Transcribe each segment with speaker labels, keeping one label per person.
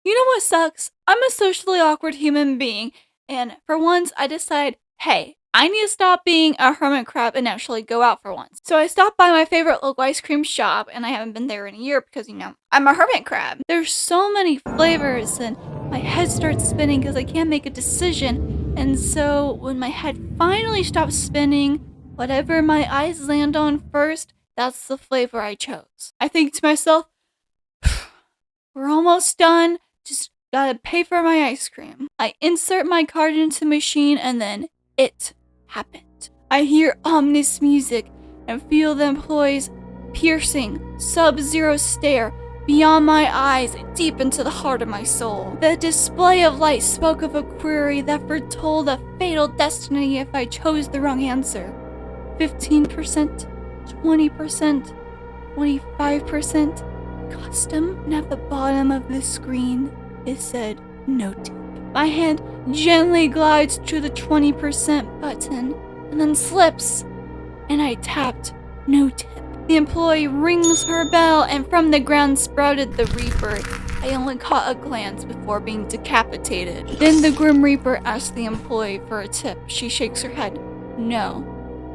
Speaker 1: You know what sucks? I'm a socially awkward human being, and for once I decide, hey, I need to stop being a hermit crab and actually go out for once. So I stopped by my favorite local ice cream shop, and I haven't been there in a year because, I'm a hermit crab. There's so many flavors, and my head starts spinning because I can't make a decision. And so when my head finally stops spinning, whatever my eyes land on first, that's the flavor I chose. I think to myself, we're almost done. Just gotta pay for my ice cream. I insert my card into the machine and then it happened. I hear ominous music and feel the employee's piercing, sub-zero stare beyond my eyes, deep into the heart of my soul. The display of light spoke of a query that foretold a fatal destiny if I chose the wrong answer. 15%, 20%, 25%. Custom, and at the bottom of the screen, it said no tip. My hand gently glides to the 20% button and then slips, and I tapped no tip. The employee rings her bell, and from the ground sprouted the Reaper. I only caught a glance before being decapitated. Then the Grim Reaper asked the employee for a tip. She shakes her head, no,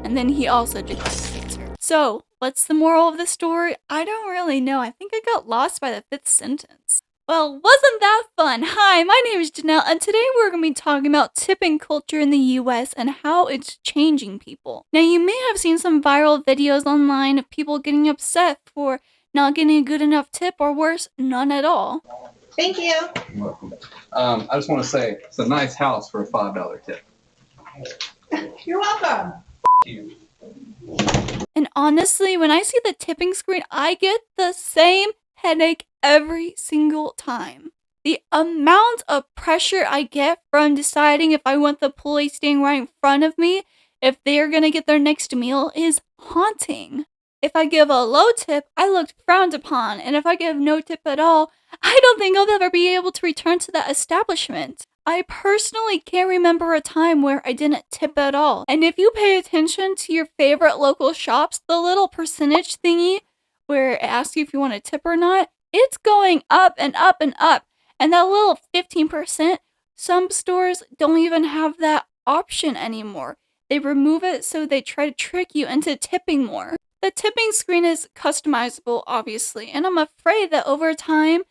Speaker 1: and then he also decapitates her. So, what's the moral of the story? I don't really know. I think I got lost by the 5th sentence. Well, wasn't that fun? Hi, my name is Janelle, and today we're going to be talking about tipping culture in the US and how it's changing people. Now, you may have seen some viral videos online of people getting upset for not getting a good enough tip, or worse, none at all.
Speaker 2: Thank you.
Speaker 3: You're welcome. I just want to say it's a nice house for a $5 tip.
Speaker 2: You're welcome.
Speaker 3: You.
Speaker 1: And honestly, when I see the tipping screen, I get the same headache every single time. The amount of pressure I get from deciding if I want the employee staying right in front of me, if they're gonna get their next meal, is haunting. If I give a low tip, I look frowned upon, and if I give no tip at all, I don't think I'll ever be able to return to that establishment. I personally can't remember a time where I didn't tip at all. And if you pay attention to your favorite local shops, the little percentage thingy where it asks you if you want to tip or not, it's going up and up and up. And that little 15%, some stores don't even have that option anymore. They remove it so they try to trick you into tipping more. The tipping screen is customizable, obviously, and I'm afraid that over time,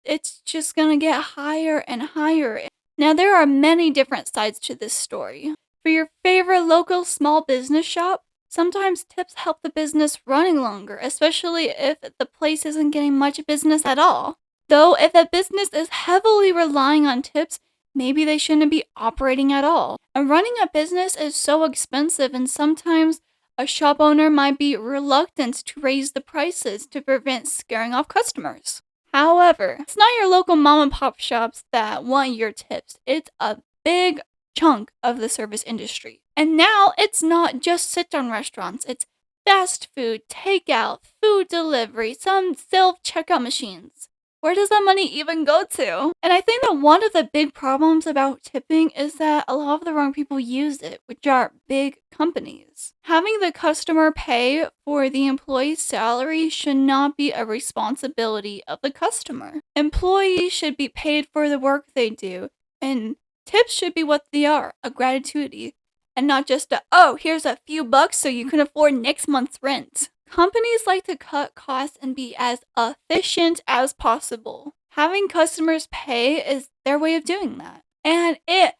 Speaker 1: it's just gonna get higher and higher. Now, there are many different sides to this story. For your favorite local small business shop, sometimes tips help the business running longer, especially if the place isn't getting much business at all. Though, if a business is heavily relying on tips, maybe they shouldn't be operating at all. And running a business is so expensive, and sometimes a shop owner might be reluctant to raise the prices to prevent scaring off customers. However, it's not your local mom and pop shops that want your tips. It's a big chunk of the service industry. And now it's not just sit-down restaurants. It's fast food, takeout, food delivery, some self-checkout machines. Where does that money even go to? And I think that one of the big problems about tipping is that a lot of the wrong people use it, which are big companies. Having the customer pay for the employee's salary should not be a responsibility of the customer. Employees should be paid for the work they do, and tips should be what they are, a gratuity, and not just here's a few bucks so you can afford next month's rent. Companies like to cut costs and be as efficient as possible. Having customers pay is their way of doing that. And it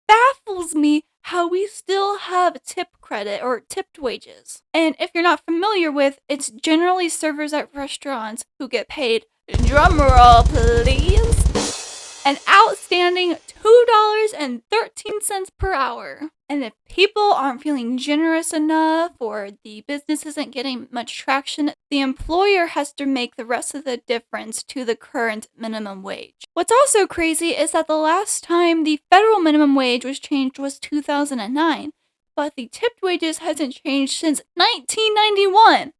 Speaker 1: baffles me how we still have tip credit or tipped wages. And if you're not familiar with, it's generally servers at restaurants who get paid, drumroll please, an outstanding $2.13 per hour. And if people aren't feeling generous enough or the business isn't getting much traction, the employer has to make the rest of the difference to the current minimum wage. What's also crazy is that the last time the federal minimum wage was changed was 2009, but the tipped wages hasn't changed since 1991.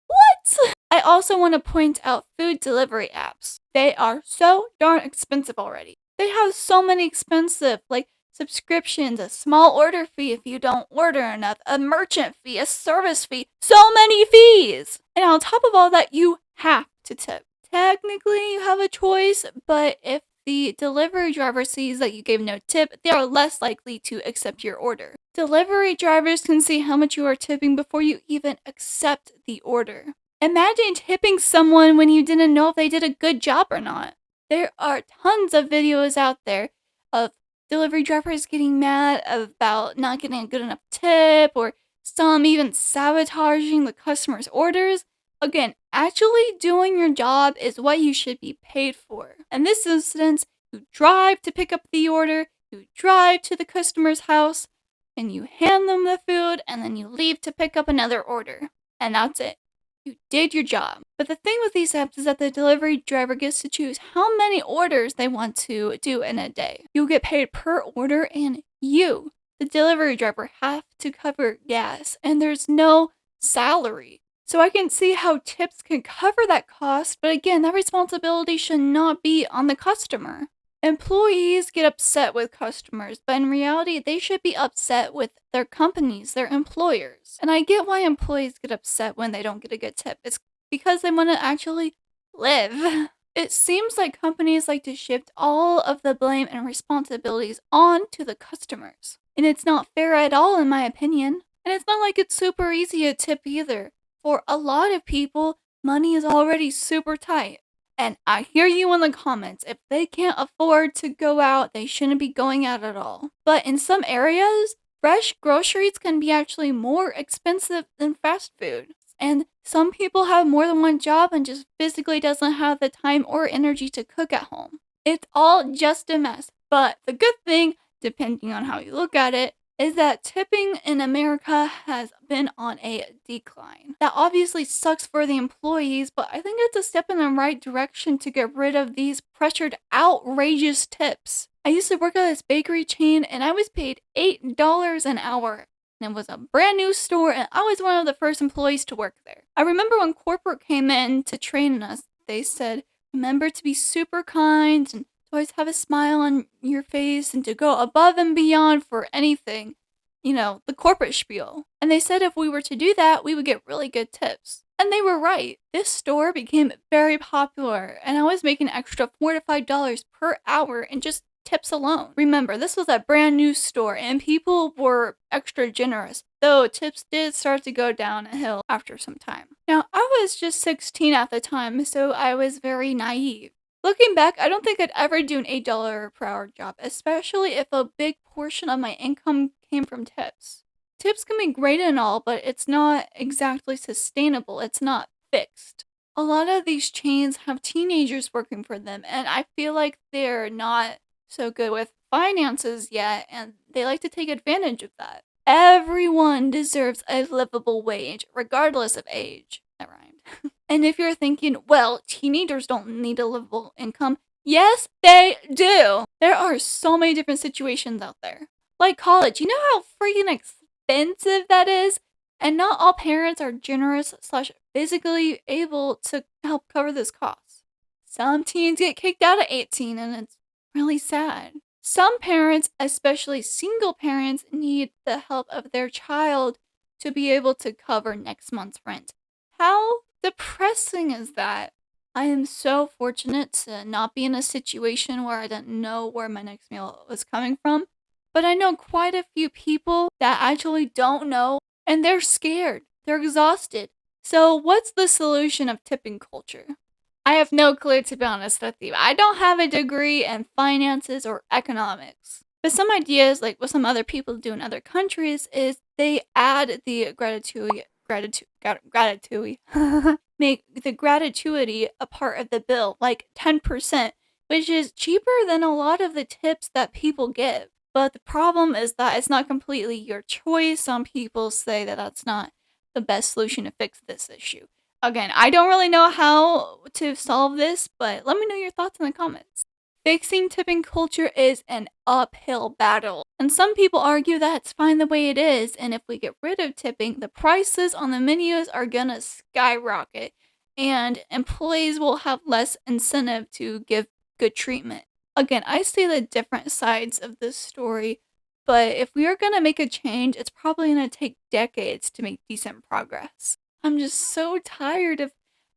Speaker 1: What? I also want to point out food delivery apps. They are so darn expensive already. They have so many expensive, like subscriptions, a small order fee if you don't order enough, a merchant fee, a service fee, so many fees. And on top of all that, you have to tip. technically you have a choice, but if the delivery driver sees that you gave no tip, they are less likely to accept your order. Delivery drivers can see how much you are tipping before you even accept the order. Imagine tipping someone when you didn't know if they did a good job or not. There are tons of videos out there of delivery drivers getting mad about not getting a good enough tip, or some even sabotaging the customer's orders. Again, actually doing your job is what you should be paid for. In this instance, you drive to pick up the order, you drive to the customer's house, and you hand them the food, and then you leave to pick up another order. And that's it. You did your job. But the thing with these apps is that the delivery driver gets to choose how many orders they want to do in a day. You get paid per order, and you, the delivery driver, have to cover gas, and there's no salary. So I can see how tips can cover that cost, but again, that responsibility should not be on the customer. Employees get upset with customers, but in reality, they should be upset with their companies, their employers. And I get why employees get upset when they don't get a good tip. It's because they want to actually live. It seems like companies like to shift all of the blame and responsibilities on to the customers. And it's not fair at all, in my opinion. And it's not like it's super easy to tip either. For a lot of people, money is already super tight. And I hear you in the comments. If they can't afford to go out, they shouldn't be going out at all. But in some areas, fresh groceries can be actually more expensive than fast food. And some people have more than one job and just physically doesn't have the time or energy to cook at home. It's all just a mess. But the good thing, depending on how you look at it, is that tipping in America has been on a decline. That obviously sucks for the employees, but I think it's a step in the right direction to get rid of these pressured, outrageous tips. I used to work at this bakery chain, and I was paid $8 an hour. And it was a brand new store, and I was one of the first employees to work there. I remember when corporate came in to train us, they said, remember to be super kind and always have a smile on your face and to go above and beyond for anything. You know, the corporate spiel. And they said if we were to do that, we would get really good tips. And they were right. This store became very popular, and I was making extra $4 to $5 per hour in just tips alone. Remember, this was a brand new store, and people were extra generous, though tips did start to go downhill after some time. Now, I was just 16 at the time, so I was very naive. Looking back, I don't think I'd ever do an $8 per hour job, especially if a big portion of my income came from tips. Tips can be great and all, but it's not exactly sustainable. It's not fixed. A lot of these chains have teenagers working for them, and I feel like they're not so good with finances yet, and they like to take advantage of that. Everyone deserves a livable wage, regardless of age. That rhymed. And if you're thinking, well, teenagers don't need a livable income, yes, they do. There are so many different situations out there. Like college, you know how freaking expensive that is? And not all parents are generous / physically able to help cover this cost. Some teens get kicked out at 18, and it's really sad. Some parents, especially single parents, need the help of their child to be able to cover next month's rent. How depressing is that? I am so fortunate to not be in a situation where I didn't know where my next meal was coming from, but I know quite a few people that actually don't know, and they're scared. They're exhausted. So what's the solution of tipping culture? I have no clue, to be honest with you. I don't have a degree in finances or economics. But some ideas, like what some other people do in other countries, is they add the gratuity, make the gratuity a part of the bill, like 10%, which is cheaper than a lot of the tips that people give. But the problem is that it's not completely your choice. Some people say that that's not the best solution to fix this issue. Again, I don't really know how to solve this, but let me know your thoughts in the comments. Fixing tipping culture is an uphill battle, and some people argue that it's fine the way it is, and if we get rid of tipping, the prices on the menus are gonna skyrocket, and employees will have less incentive to give good treatment. Again, I see the different sides of this story, but if we are gonna make a change, it's probably gonna take decades to make decent progress. I'm just so tired of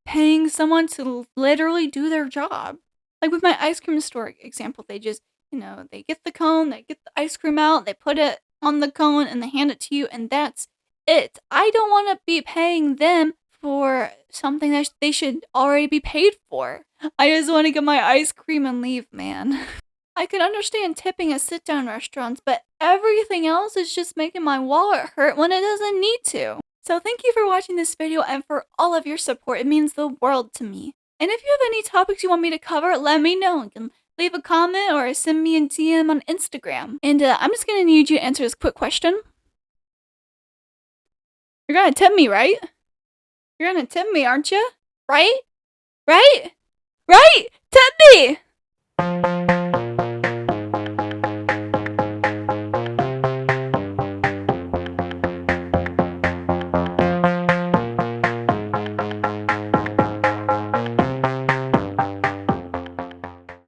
Speaker 1: paying someone to literally do their job. Like with my ice cream store example, they just, they get the cone, they get the ice cream out, they put it on the cone, and they hand it to you, and that's it. I don't want to be paying them for something that they should already be paid for. I just want to get my ice cream and leave, man. I could understand tipping at sit-down restaurants, but everything else is just making my wallet hurt when it doesn't need to. So thank you for watching this video and for all of your support. It means the world to me. And if you have any topics you want me to cover, let me know. You can leave a comment or send me a DM on Instagram. And I'm just going to need you to answer this quick question. You're going to tip me, right? You're going to tip me, aren't you? Right? Right? Right? Tip me!